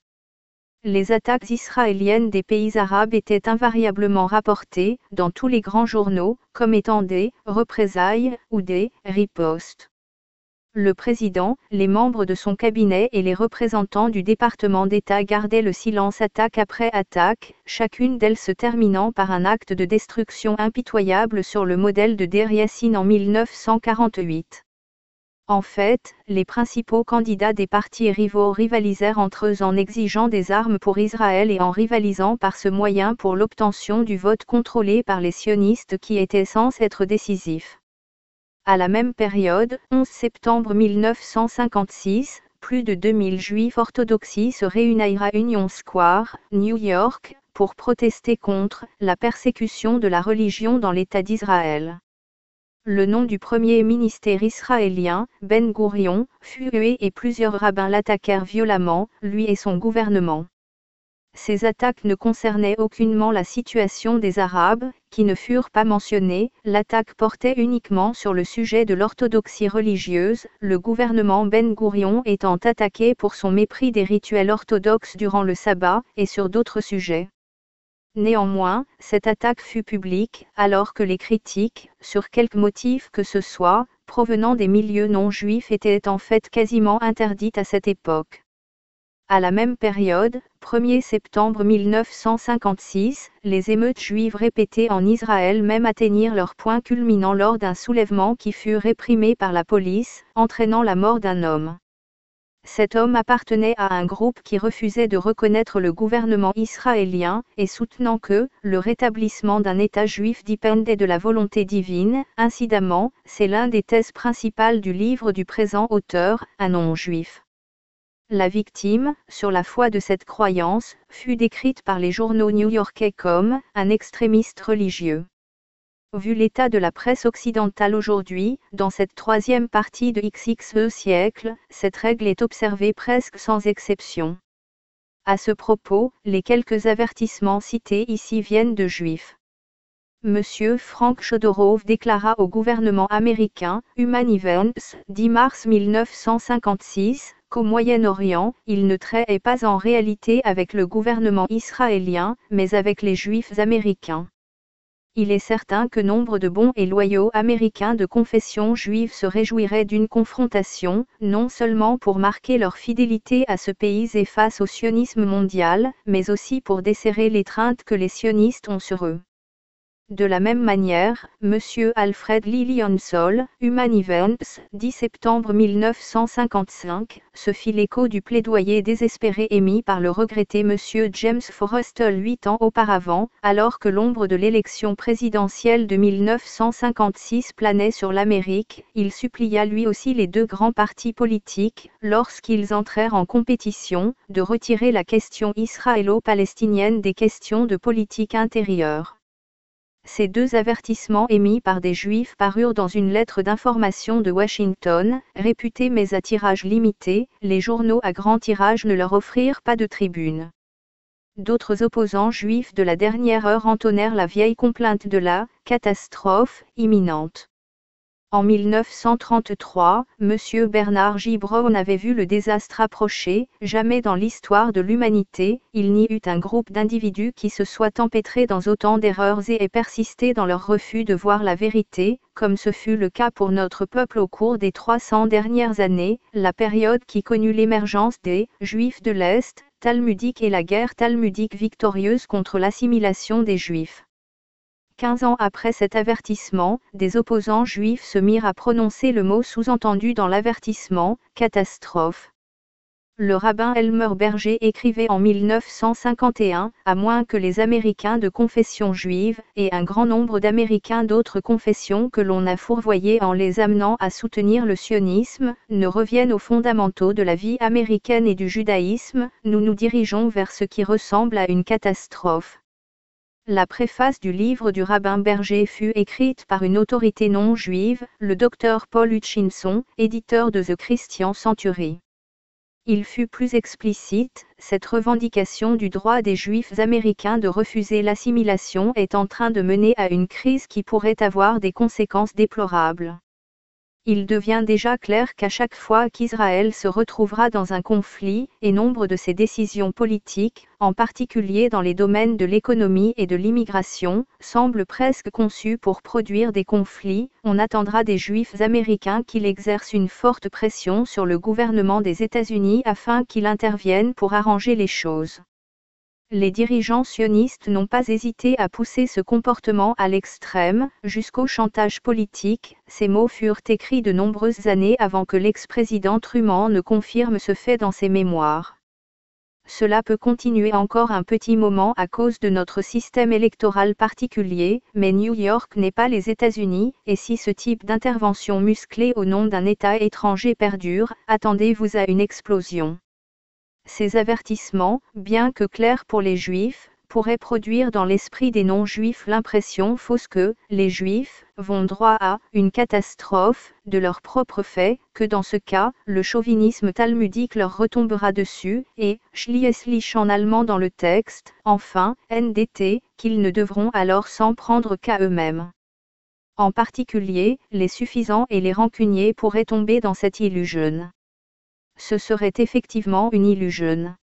Speaker 1: Les attaques israéliennes des pays arabes étaient invariablement rapportées, dans tous les grands journaux, comme étant des représailles ou des ripostes. Le président, les membres de son cabinet et les représentants du département d'État gardaient le silence attaque après attaque, chacune d'elles se terminant par un acte de destruction impitoyable sur le modèle de Deir Yassin en 1948. En fait, les principaux candidats des partis rivaux rivalisèrent entre eux en exigeant des armes pour Israël et en rivalisant par ce moyen pour l'obtention du vote contrôlé par les sionistes qui était censé être décisif. À la même période, 11 septembre 1956, plus de 2000 juifs orthodoxes se réunirent à Union Square, New York, pour protester contre la persécution de la religion dans l'État d'Israël. Le nom du premier ministère israélien, Ben Gourion, fut hué et plusieurs rabbins l'attaquèrent violemment, lui et son gouvernement. Ces attaques ne concernaient aucunement la situation des Arabes, qui ne furent pas mentionnés, l'attaque portait uniquement sur le sujet de l'orthodoxie religieuse, le gouvernement Ben Gourion étant attaqué pour son mépris des rituels orthodoxes durant le sabbat, et sur d'autres sujets. Néanmoins, cette attaque fut publique, alors que les critiques, sur quelque motif que ce soit, provenant des milieux non-juifs étaient en fait quasiment interdites à cette époque. À la même période, 1er septembre 1956, les émeutes juives répétées en Israël même atteignirent leur point culminant lors d'un soulèvement qui fut réprimé par la police, entraînant la mort d'un homme. Cet homme appartenait à un groupe qui refusait de reconnaître le gouvernement israélien, et soutenant que le rétablissement d'un État juif dépendait de la volonté divine. Incidemment, c'est l'une des thèses principales du livre du présent auteur, un non-juif. La victime, sur la foi de cette croyance, fut décrite par les journaux new-yorkais comme un extrémiste religieux. Vu l'état de la presse occidentale aujourd'hui, dans cette troisième partie de XXe siècle, cette règle est observée presque sans exception. À ce propos, les quelques avertissements cités ici viennent de juifs. Monsieur Frank Chodorov déclara au gouvernement américain, Human Events, 10 mars 1956, qu'au Moyen-Orient, il ne traitait pas en réalité avec le gouvernement israélien, mais avec les Juifs américains. Il est certain que nombre de bons et loyaux Américains de confession juive se réjouiraient d'une confrontation, non seulement pour marquer leur fidélité à ce pays et face au sionisme mondial, mais aussi pour desserrer l'étreinte que les sionistes ont sur eux. De la même manière, M. Alfred Lilienthal, Human Events, 10 septembre 1955, se fit l'écho du plaidoyer désespéré émis par le regretté M. James Forrestal 8 ans auparavant, alors que l'ombre de l'élection présidentielle de 1956 planait sur l'Amérique. Il supplia lui aussi les deux grands partis politiques, lorsqu'ils entrèrent en compétition, de retirer la question israélo-palestinienne des questions de politique intérieure. Ces deux avertissements émis par des Juifs parurent dans une lettre d'information de Washington, réputée mais à tirage limité, les journaux à grand tirage ne leur offrirent pas de tribune. D'autres opposants juifs de la dernière heure entonnèrent la vieille complainte de la « catastrophe » imminente. En 1933, M. Bernard J. Brown avait vu le désastre approcher. Jamais dans l'histoire de l'humanité, il n'y eut un groupe d'individus qui se soit empêtré dans autant d'erreurs et ait persisté dans leur refus de voir la vérité, comme ce fut le cas pour notre peuple au cours des 300 dernières années, la période qui connut l'émergence des « Juifs de l'Est » talmudique et la guerre talmudique victorieuse contre l'assimilation des Juifs. 15 ans après cet avertissement, des opposants juifs se mirent à prononcer le mot sous-entendu dans l'avertissement, catastrophe. Le rabbin Elmer Berger écrivait en 1951, à moins que les Américains de confession juive, et un grand nombre d'Américains d'autres confessions que l'on a fourvoyés en les amenant à soutenir le sionisme, ne reviennent aux fondamentaux de la vie américaine et du judaïsme, nous nous dirigeons vers ce qui ressemble à une catastrophe. La préface du livre du rabbin Berger fut écrite par une autorité non juive, le Dr Paul Hutchinson, éditeur de The Christian Century. Il fut plus explicite, cette revendication du droit des Juifs américains de refuser l'assimilation est en train de mener à une crise qui pourrait avoir des conséquences déplorables. Il devient déjà clair qu'à chaque fois qu'Israël se retrouvera dans un conflit, et nombre de ses décisions politiques, en particulier dans les domaines de l'économie et de l'immigration, semblent presque conçues pour produire des conflits, on attendra des Juifs américains qu'il exerce une forte pression sur le gouvernement des États-Unis afin qu'il intervienne pour arranger les choses. Les dirigeants sionistes n'ont pas hésité à pousser ce comportement à l'extrême, jusqu'au chantage politique. Ces mots furent écrits de nombreuses années avant que l'ex-président Truman ne confirme ce fait dans ses mémoires. Cela peut continuer encore un petit moment à cause de notre système électoral particulier, mais New York n'est pas les États-Unis, et si ce type d'intervention musclée au nom d'un État étranger perdure, attendez-vous à une explosion. Ces avertissements, bien que clairs pour les Juifs, pourraient produire dans l'esprit des non-Juifs l'impression fausse que les Juifs vont droit à une catastrophe de leur propre fait, que dans ce cas, le chauvinisme talmudique leur retombera dessus, et schließlich en allemand dans le texte, enfin, NDT, qu'ils ne devront alors s'en prendre qu'à eux-mêmes. En particulier, les suffisants et les rancuniers pourraient tomber dans cette illusion. Ce serait effectivement une illusion.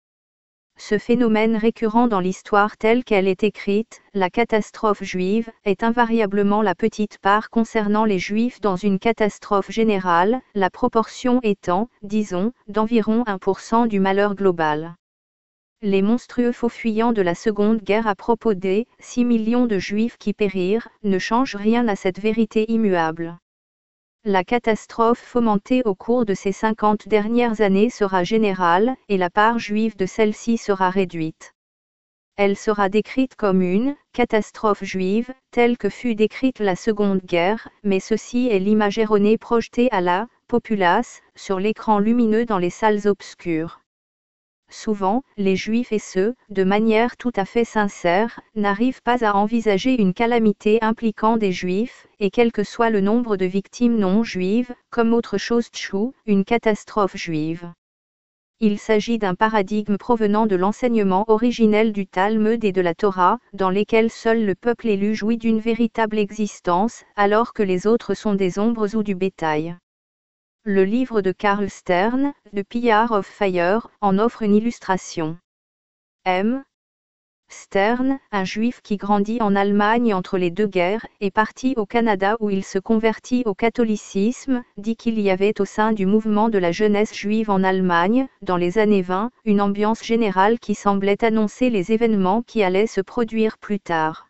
Speaker 1: Ce phénomène récurrent dans l'histoire telle qu'elle est écrite, la catastrophe juive, est invariablement la petite part concernant les Juifs dans une catastrophe générale, la proportion étant, disons, d'environ 1% du malheur global. Les monstrueux faux-fuyants de la Seconde Guerre à propos des 6 millions de Juifs qui périrent, ne changent rien à cette vérité immuable. La catastrophe fomentée au cours de ces 50 dernières années sera générale, et la part juive de celle-ci sera réduite. Elle sera décrite comme une catastrophe juive, telle que fut décrite la Seconde Guerre, mais ceci est l'image erronée projetée à la populace, sur l'écran lumineux dans les salles obscures. Souvent, les Juifs et ceux, de manière tout à fait sincère, n'arrivent pas à envisager une calamité impliquant des Juifs, et quel que soit le nombre de victimes non juives, comme autre chose une catastrophe juive. Il s'agit d'un paradigme provenant de l'enseignement originel du Talmud et de la Torah, dans lesquels seul le peuple élu jouit d'une véritable existence, alors que les autres sont des ombres ou du bétail. Le livre de Carl Stern, The Pillar of Fire, en offre une illustration. M. Stern, un juif qui grandit en Allemagne entre les deux guerres, est parti au Canada où il se convertit au catholicisme, dit qu'il y avait au sein du mouvement de la jeunesse juive en Allemagne, dans les années 20, une ambiance générale qui semblait annoncer les événements qui allaient se produire plus tard.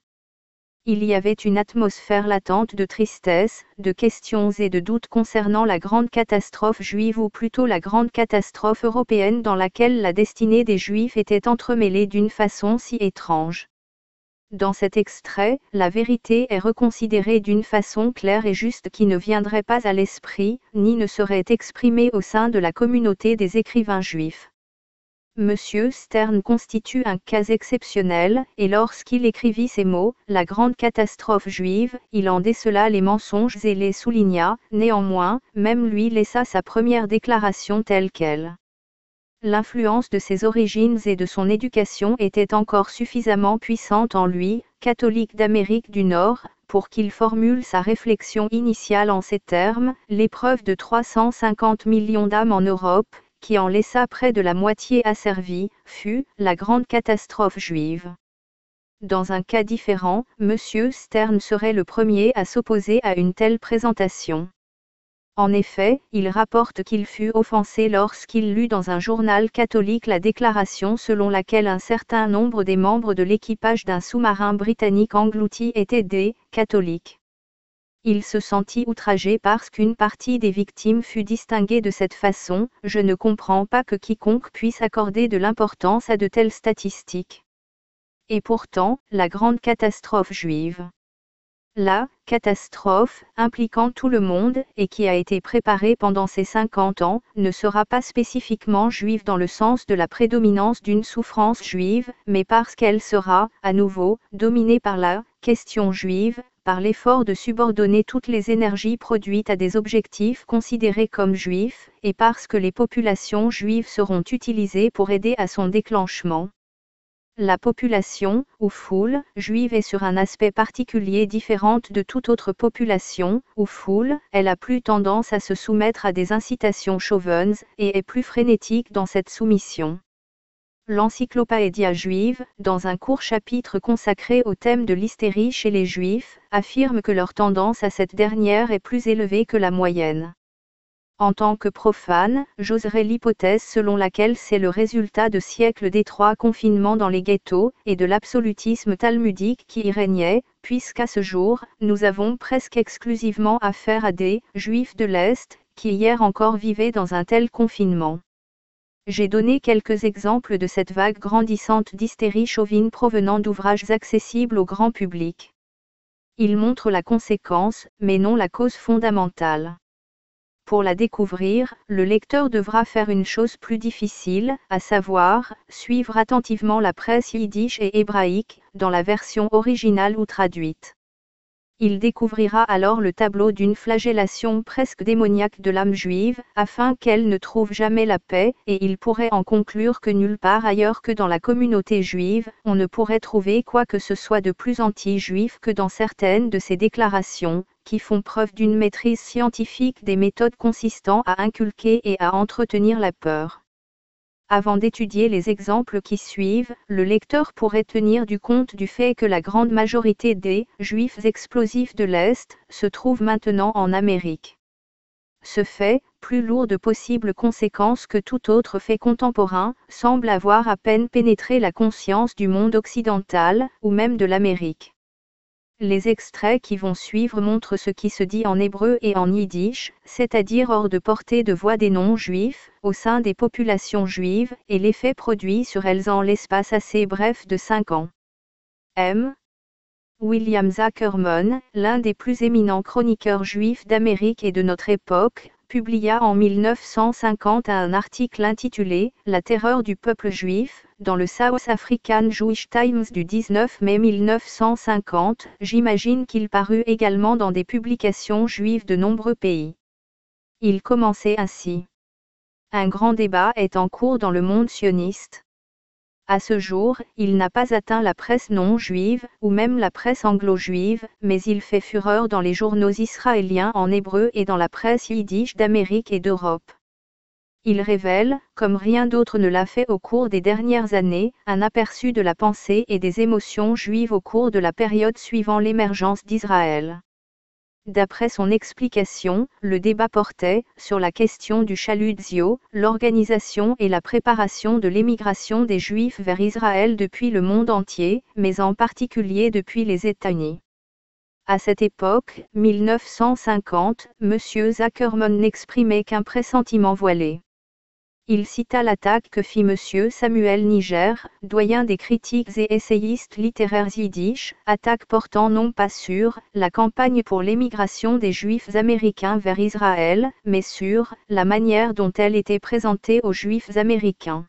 Speaker 1: Il y avait une atmosphère latente de tristesse, de questions et de doutes concernant la grande catastrophe juive ou plutôt la grande catastrophe européenne dans laquelle la destinée des Juifs était entremêlée d'une façon si étrange. Dans cet extrait, la vérité est reconsidérée d'une façon claire et juste qui ne viendrait pas à l'esprit, ni ne serait exprimée au sein de la communauté des écrivains juifs. Monsieur Stern constitue un cas exceptionnel, et lorsqu'il écrivit ces mots, la grande catastrophe juive, il en décela les mensonges et les souligna, néanmoins, même lui laissa sa première déclaration telle qu'elle. L'influence de ses origines et de son éducation était encore suffisamment puissante en lui, catholique d'Amérique du Nord, pour qu'il formule sa réflexion initiale en ces termes, l'épreuve de 350 millions d'âmes en Europe, qui en laissa près de la moitié asservie, fut la grande catastrophe juive. Dans un cas différent, M. Stern serait le premier à s'opposer à une telle présentation. En effet, il rapporte qu'il fut offensé lorsqu'il lut dans un journal catholique la déclaration selon laquelle un certain nombre des membres de l'équipage d'un sous-marin britannique englouti étaient des catholiques. Il se sentit outragé parce qu'une partie des victimes fut distinguée de cette façon. Je ne comprends pas que quiconque puisse accorder de l'importance à de telles statistiques. Et pourtant, la grande catastrophe juive. La catastrophe, impliquant tout le monde, et qui a été préparée pendant ces 50 ans, ne sera pas spécifiquement juive dans le sens de la prédominance d'une souffrance juive, mais parce qu'elle sera, à nouveau, dominée par la question juive, par l'effort de subordonner toutes les énergies produites à des objectifs considérés comme juifs, et parce que les populations juives seront utilisées pour aider à son déclenchement. La population, ou foule, juive est sur un aspect particulier différente de toute autre population, ou foule, elle a plus tendance à se soumettre à des incitations chauvines, et est plus frénétique dans cette soumission. L'Encyclopædia juive, dans un court chapitre consacré au thème de l'hystérie chez les juifs, affirme que leur tendance à cette dernière est plus élevée que la moyenne. En tant que profane, j'oserais l'hypothèse selon laquelle c'est le résultat de siècles d'étroits confinements dans les ghettos, et de l'absolutisme talmudique qui y régnait, puisqu'à ce jour, nous avons presque exclusivement affaire à des « juifs de l'Est », qui hier encore vivaient dans un tel confinement. J'ai donné quelques exemples de cette vague grandissante d'hystérie chauvine provenant d'ouvrages accessibles au grand public. Ils montrent la conséquence, mais non la cause fondamentale. Pour la découvrir, le lecteur devra faire une chose plus difficile, à savoir, suivre attentivement la presse yiddish et hébraïque, dans la version originale ou traduite. Il découvrira alors le tableau d'une flagellation presque démoniaque de l'âme juive, afin qu'elle ne trouve jamais la paix, et il pourrait en conclure que nulle part ailleurs que dans la communauté juive, on ne pourrait trouver quoi que ce soit de plus anti-juif que dans certaines de ces déclarations, qui font preuve d'une maîtrise scientifique des méthodes consistant à inculquer et à entretenir la peur. Avant d'étudier les exemples qui suivent, le lecteur pourrait tenir du compte du fait que la grande majorité des « juifs explosifs de l'Est » se trouve maintenant en Amérique. Ce fait, plus lourd de possibles conséquences que tout autre fait contemporain, semble avoir à peine pénétré la conscience du monde occidental, ou même de l'Amérique. Les extraits qui vont suivre montrent ce qui se dit en hébreu et en yiddish, c'est-à-dire hors de portée de voix des non-juifs, au sein des populations juives, et l'effet produit sur elles en l'espace assez bref de 5 ans. M. William Zuckerman, l'un des plus éminents chroniqueurs juifs d'Amérique et de notre époque, publia en 1950 un article intitulé « La terreur du peuple juif » dans le South African Jewish Times du 19 mai 1950. J'imagine qu'il parut également dans des publications juives de nombreux pays. Il commençait ainsi. Un grand débat est en cours dans le monde sioniste. À ce jour, il n'a pas atteint la presse non-juive, ou même la presse anglo-juive, mais il fait fureur dans les journaux israéliens en hébreu et dans la presse yiddish d'Amérique et d'Europe. Il révèle, comme rien d'autre ne l'a fait au cours des dernières années, un aperçu de la pensée et des émotions juives au cours de la période suivant l'émergence d'Israël. D'après son explication, le débat portait sur la question du chalutio, l'organisation et la préparation de l'émigration des Juifs vers Israël depuis le monde entier, mais en particulier depuis les États-Unis. À cette époque, 1950, M. Zuckerman n'exprimait qu'un pressentiment voilé. Il cita l'attaque que fit M. Samuel Niger, doyen des critiques et essayistes littéraires yiddish, attaque portant non pas sur la campagne pour l'émigration des Juifs américains vers Israël, mais sur la manière dont elle était présentée aux Juifs américains.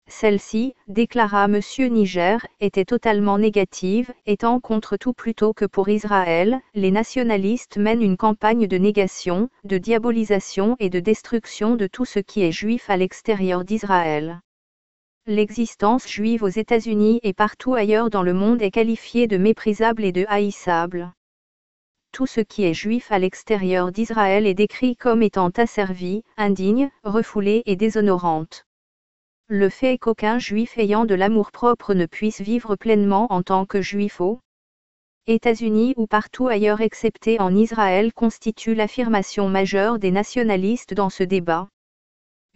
Speaker 1: Celle-ci, déclara M. Niger, était totalement négative, étant contre tout plutôt que pour Israël, les nationalistes mènent une campagne de négation, de diabolisation et de destruction de tout ce qui est juif à l'extérieur d'Israël. L'existence juive aux États-Unis et partout ailleurs dans le monde est qualifiée de méprisable et de haïssable. Tout ce qui est juif à l'extérieur d'Israël est décrit comme étant asservi, indigne, refoulé et déshonorante. Le fait qu'aucun juif ayant de l'amour-propre ne puisse vivre pleinement en tant que juif aux États-Unis ou partout ailleurs excepté en Israël constitue l'affirmation majeure des nationalistes dans ce débat.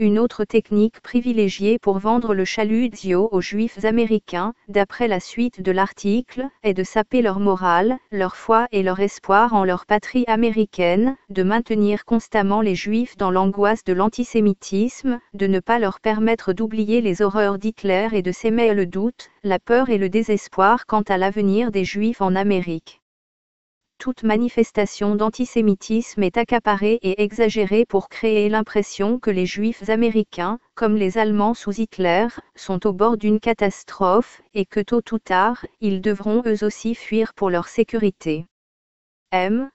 Speaker 1: Une autre technique privilégiée pour vendre le chalutio aux Juifs américains, d'après la suite de l'article, est de saper leur morale, leur foi et leur espoir en leur patrie américaine, de maintenir constamment les Juifs dans l'angoisse de l'antisémitisme, de ne pas leur permettre d'oublier les horreurs d'Hitler et de s'aimer le doute, la peur et le désespoir quant à l'avenir des Juifs en Amérique. toute manifestation d'antisémitisme est accaparée et exagérée pour créer l'impression que les Juifs américains, comme les Allemands sous Hitler, sont au bord d'une catastrophe, et que tôt ou tard, ils devront eux aussi fuir pour leur sécurité. M.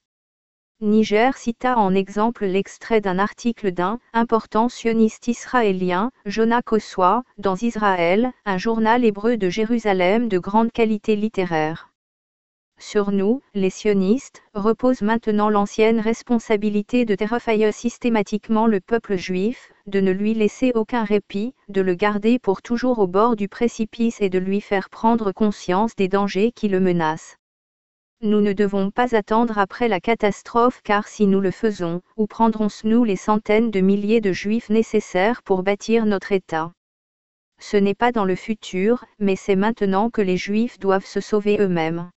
Speaker 1: Niger cita en exemple l'extrait d'un article d'un important sioniste israélien, Jonah Kossois, dans Israël, un journal hébreu de Jérusalem de grande qualité littéraire. Sur nous, les sionistes, repose maintenant l'ancienne responsabilité de terrifier systématiquement le peuple juif, de ne lui laisser aucun répit, de le garder pour toujours au bord du précipice et de lui faire prendre conscience des dangers qui le menacent. Nous ne devons pas attendre après la catastrophe car si nous le faisons, où prendrons-nous les centaines de milliers de juifs nécessaires pour bâtir notre État? Ce n'est pas dans le futur, mais c'est maintenant que les juifs doivent se sauver eux-mêmes.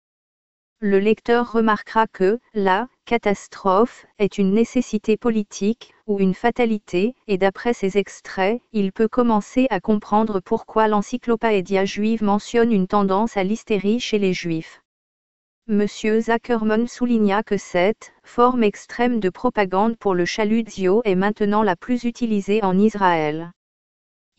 Speaker 1: Le lecteur remarquera que la catastrophe est une nécessité politique ou une fatalité, et d'après ces extraits, il peut commencer à comprendre pourquoi l'encyclopédia juive mentionne une tendance à l'hystérie chez les juifs. M. Zuckerman souligna que cette forme extrême de propagande pour le chalutio est maintenant la plus utilisée en Israël.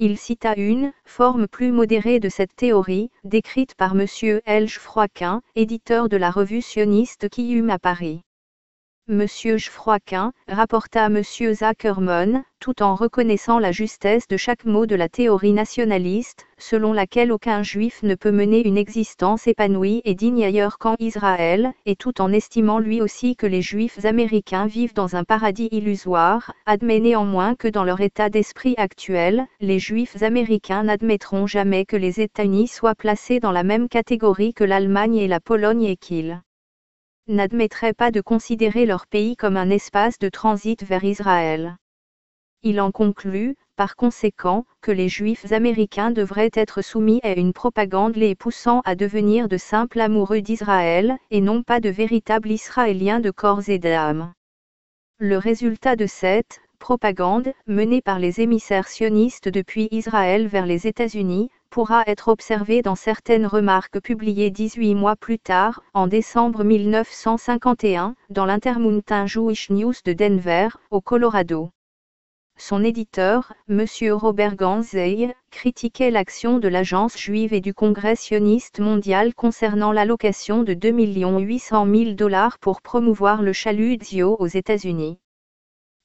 Speaker 1: Il cita une forme plus modérée de cette théorie, décrite par M. L. Froiquin, éditeur de la revue sioniste Kiyum à Paris. M. Froiquin rapporta à M. Zuckerman, tout en reconnaissant la justesse de chaque mot de la théorie nationaliste, selon laquelle aucun juif ne peut mener une existence épanouie et digne ailleurs qu'en Israël, et tout en estimant lui aussi que les juifs américains vivent dans un paradis illusoire, admet néanmoins que dans leur état d'esprit actuel, les juifs américains n'admettront jamais que les États-Unis soient placés dans la même catégorie que l'Allemagne et la Pologne et qu'ils n'admettraient pas de considérer leur pays comme un espace de transit vers Israël. Il en conclut, par conséquent, que les Juifs américains devraient être soumis à une propagande les poussant à devenir de simples amoureux d'Israël, et non pas de véritables Israéliens de corps et d'âme. Le résultat de cette propagande, menée par les émissaires sionistes depuis Israël vers les États-Unis, pourra être observé dans certaines remarques publiées 18 mois plus tard, en décembre 1951, dans l'Intermountain Jewish News de Denver, au Colorado. Son éditeur, M. Robert Ganzey, critiquait l'action de l'Agence juive et du Congrès sioniste mondial concernant l'allocation de 2 800 000 $ pour promouvoir le chalutio aux États-Unis.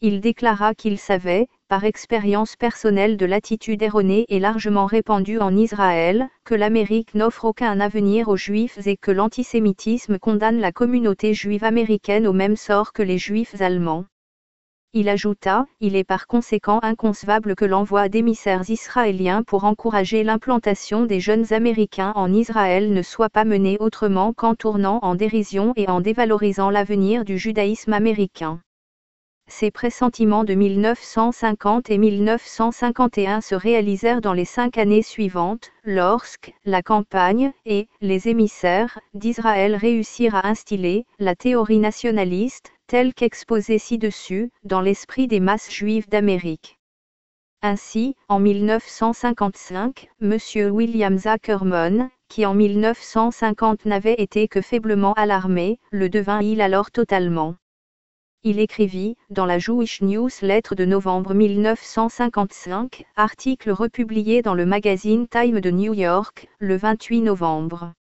Speaker 1: Il déclara qu'il savait, par expérience personnelle de l'attitude erronée et largement répandue en Israël, que l'Amérique n'offre aucun avenir aux Juifs et que l'antisémitisme condamne la communauté juive américaine au même sort que les Juifs allemands. Il ajouta, il est par conséquent inconcevable que l'envoi d'émissaires israéliens pour encourager l'implantation des jeunes Américains en Israël ne soit pas mené autrement qu'en tournant en dérision et en dévalorisant l'avenir du judaïsme américain. Ces pressentiments de 1950 et 1951 se réalisèrent dans les 5 années suivantes, lorsque la campagne et les émissaires d'Israël réussirent à instiller la théorie nationaliste, telle qu'exposée ci-dessus, dans l'esprit des masses juives d'Amérique. Ainsi, en 1955, M. William Zuckerman, qui en 1950 n'avait été que faiblement alarmé, le devint-il alors totalement. Il écrivit, dans la Jewish News lettre de novembre 1955, article republié dans le magazine Time de New York, le 28 novembre.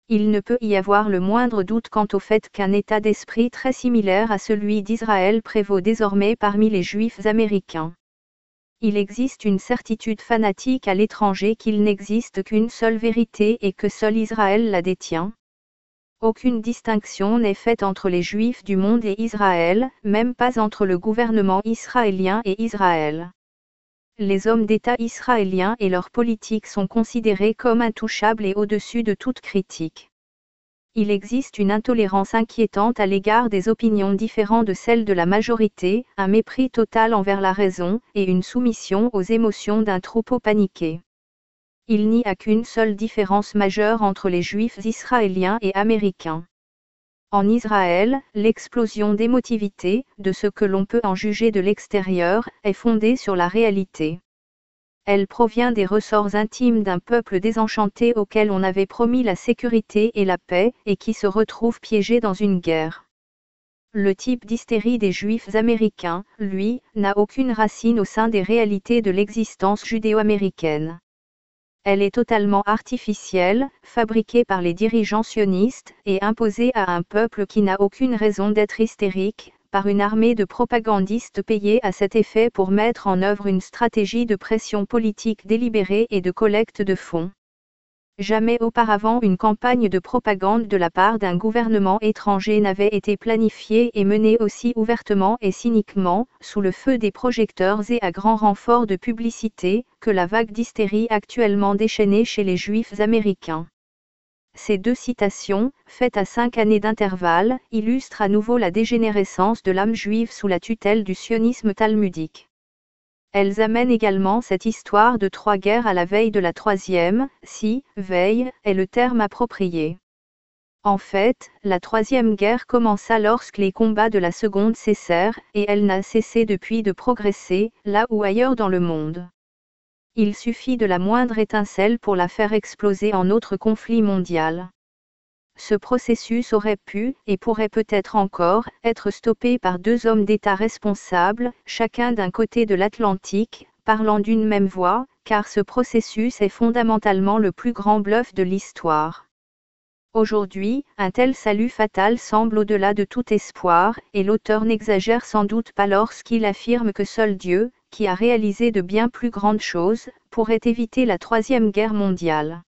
Speaker 1: Il ne peut y avoir le moindre doute quant au fait qu'un état d'esprit très similaire à celui d'Israël prévaut désormais parmi les Juifs américains. Il existe une certitude fanatique à l'étranger qu'il n'existe qu'une seule vérité et que seul Israël la détient. Aucune distinction n'est faite entre les Juifs du monde et Israël, même pas entre le gouvernement israélien et Israël. Les hommes d'État israéliens et leurs politiques sont considérés comme intouchables et au-dessus de toute critique. Il existe une intolérance inquiétante à l'égard des opinions différentes de celles de la majorité, un mépris total envers la raison, et une soumission aux émotions d'un troupeau paniqué. Il n'y a qu'une seule différence majeure entre les Juifs israéliens et américains. En Israël, l'explosion d'émotivité, de ce que l'on peut en juger de l'extérieur, est fondée sur la réalité. Elle provient des ressorts intimes d'un peuple désenchanté auquel on avait promis la sécurité et la paix, et qui se retrouve piégé dans une guerre. Le type d'hystérie des Juifs américains, lui, n'a aucune racine au sein des réalités de l'existence judéo-américaine. Elle est totalement artificielle, fabriquée par les dirigeants sionistes, et imposée à un peuple qui n'a aucune raison d'être hystérique, par une armée de propagandistes payés à cet effet pour mettre en œuvre une stratégie de pression politique délibérée et de collecte de fonds. Jamais auparavant une campagne de propagande de la part d'un gouvernement étranger n'avait été planifiée et menée aussi ouvertement et cyniquement, sous le feu des projecteurs et à grand renfort de publicité, que la vague d'hystérie actuellement déchaînée chez les Juifs américains. Ces deux citations, faites à 5 années d'intervalle, illustrent à nouveau la dégénérescence de l'âme juive sous la tutelle du sionisme talmudique. Elles amènent également cette histoire de 3 guerres à la veille de la troisième, si « veille » est le terme approprié. En fait, la troisième guerre commença lorsque les combats de la seconde cessèrent, et elle n'a cessé depuis de progresser, là ou ailleurs dans le monde. Il suffit de la moindre étincelle pour la faire exploser en autre conflit mondial. Ce processus aurait pu, et pourrait peut-être encore, être stoppé par 2 hommes d'État responsables, chacun d'un côté de l'Atlantique, parlant d'une même voix, car ce processus est fondamentalement le plus grand bluff de l'histoire. Aujourd'hui, un tel salut fatal semble au-delà de tout espoir, et l'auteur n'exagère sans doute pas lorsqu'il affirme que seul Dieu, qui a réalisé de bien plus grandes choses, pourrait éviter la Troisième Guerre mondiale.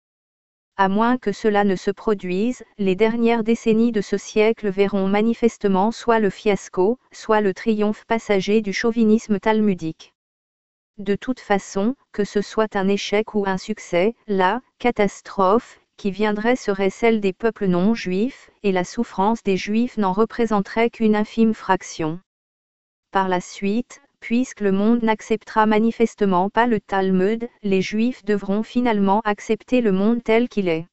Speaker 1: À moins que cela ne se produise, les dernières décennies de ce siècle verront manifestement soit le fiasco, soit le triomphe passager du chauvinisme talmudique. De toute façon, que ce soit un échec ou un succès, la catastrophe qui viendrait serait celle des peuples non juifs, et la souffrance des juifs n'en représenterait qu'une infime fraction. Par la suite, puisque le monde n'acceptera manifestement pas le Talmud, les Juifs devront finalement accepter le monde tel qu'il est.